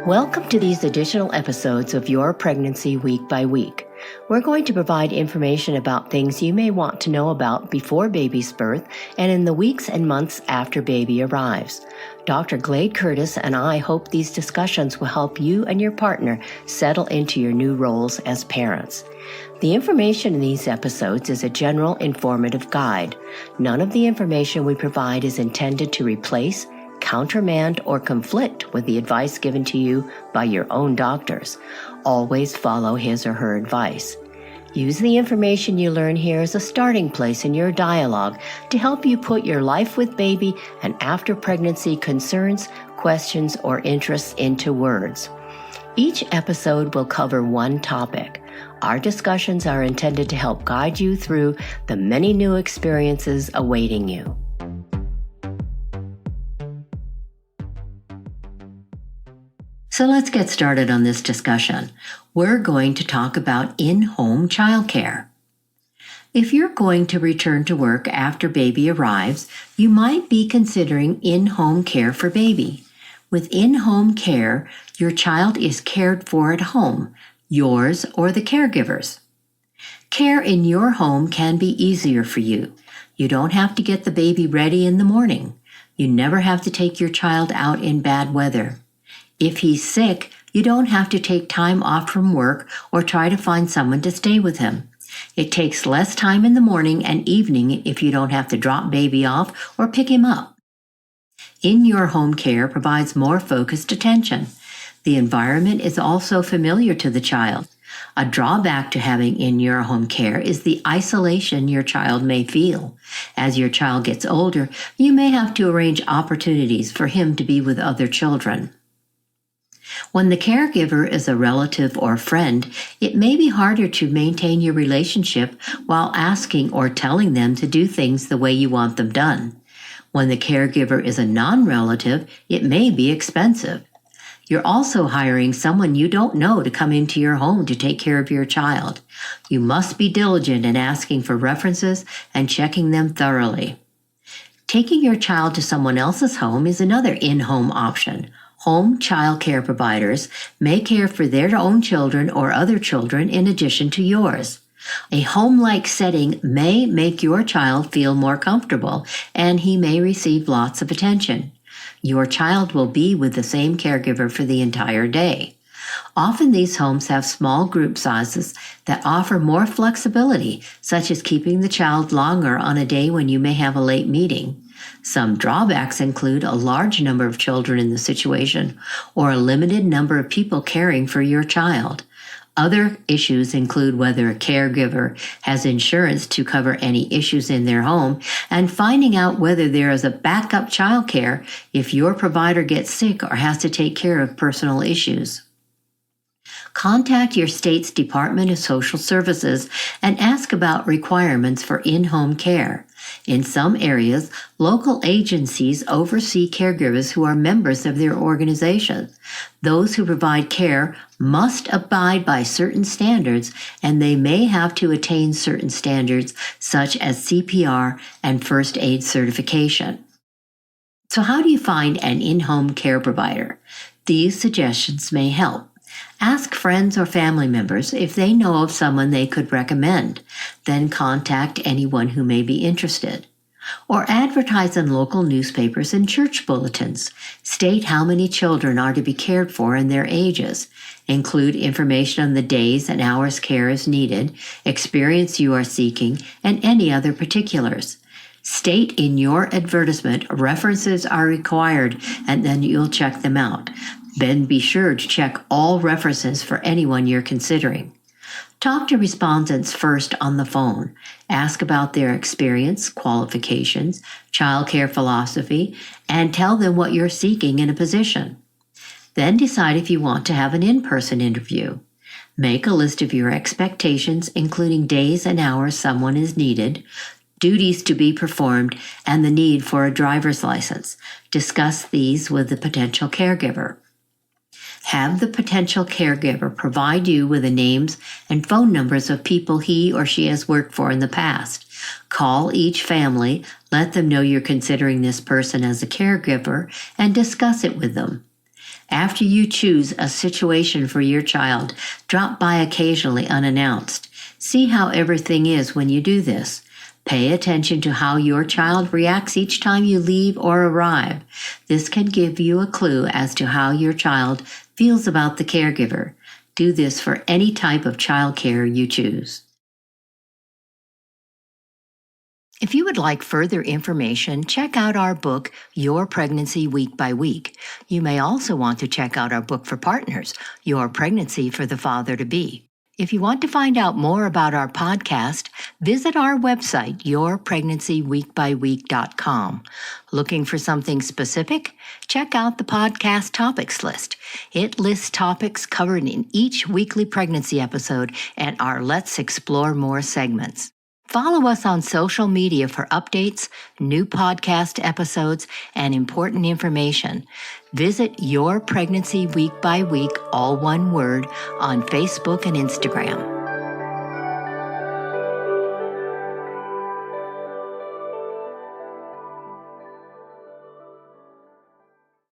Welcome to these additional episodes of Your Pregnancy Week by Week. We're going to provide information about things you may want to know about before baby's birth and in the weeks and months after baby arrives. Dr. Glade Curtis and I hope these discussions will help you and your partner settle into your new roles as parents. The information in these episodes is a general informative guide. None of the information we provide is intended to replace, countermand, or conflict with the advice given to you by your own doctors. Always follow his or her advice. Use the information you learn here as a starting place in your dialogue to help you put your life with baby and after pregnancy concerns, questions, or interests into words. Each episode will cover one topic. Our discussions are intended to help guide you through the many new experiences awaiting you. So let's get started on this discussion. We're going to talk about in-home childcare. If you're going to return to work after baby arrives, you might be considering in-home care for baby. With in-home care, your child is cared for at home, yours or the caregiver's. Care in your home can be easier for you. You don't have to get the baby ready in the morning. You never have to take your child out in bad weather. If he's sick, you don't have to take time off from work or try to find someone to stay with him. It takes less time in the morning and evening if you don't have to drop baby off or pick him up. In your home care provides more focused attention. The environment is also familiar to the child. A drawback to having in your home care is the isolation your child may feel. As your child gets older, you may have to arrange opportunities for him to be with other children. When the caregiver is a relative or friend, it may be harder to maintain your relationship while asking or telling them to do things the way you want them done. When the caregiver is a non-relative, it may be expensive. You're also hiring someone you don't know to come into your home to take care of your child. You must be diligent in asking for references and checking them thoroughly. Taking your child to someone else's home is another in-home option. Home child care providers may care for their own children or other children in addition to yours. A home-like setting may make your child feel more comfortable, and he may receive lots of attention. Your child will be with the same caregiver for the entire day. Often these homes have small group sizes that offer more flexibility, such as keeping the child longer on a day when you may have a late meeting. Some drawbacks include a large number of children in the situation or a limited number of people caring for your child. Other issues include whether a caregiver has insurance to cover any issues in their home and finding out whether there is a backup childcare if your provider gets sick or has to take care of personal issues. Contact your state's Department of Social Services and ask about requirements for in-home care. In some areas, local agencies oversee caregivers who are members of their organization. Those who provide care must abide by certain standards, and they may have to attain certain standards such as CPR and first aid certification. So how do you find an in-home care provider? These suggestions may help. Ask friends or family members if they know of someone they could recommend. Then contact anyone who may be interested. Or advertise in local newspapers and church bulletins. State how many children are to be cared for and their ages. Include information on the days and hours care is needed, experience you are seeking, and any other particulars. State in your advertisement references are required, and then you'll check them out. Then be sure to check all references for anyone you're considering. Talk to respondents first on the phone. Ask about their experience, qualifications, childcare philosophy, and tell them what you're seeking in a position. Then decide if you want to have an in-person interview. Make a list of your expectations, including days and hours someone is needed, duties to be performed, and the need for a driver's license. Discuss these with the potential caregiver. Have the potential caregiver provide you with the names and phone numbers of people he or she has worked for in the past. Call each family, let them know you're considering this person as a caregiver, and discuss it with them. After you choose a situation for your child, drop by occasionally unannounced. See how everything is when you do this. Pay attention to how your child reacts each time you leave or arrive. This can give you a clue as to how your child feels about the caregiver. Do this for any type of child care you choose. If you would like further information, check out our book, Your Pregnancy Week by Week. You may also want to check out our book for partners, Your Pregnancy for the Father-to-Be. If you want to find out more about our podcast, visit our website, yourpregnancyweekbyweek.com. Looking for something specific? Check out the podcast topics list. It lists topics covered in each weekly pregnancy episode and our Let's Explore More segments. Follow us on social media for updates, new podcast episodes, and important information. Visit Your Pregnancy Week by Week, all one word, on Facebook and Instagram.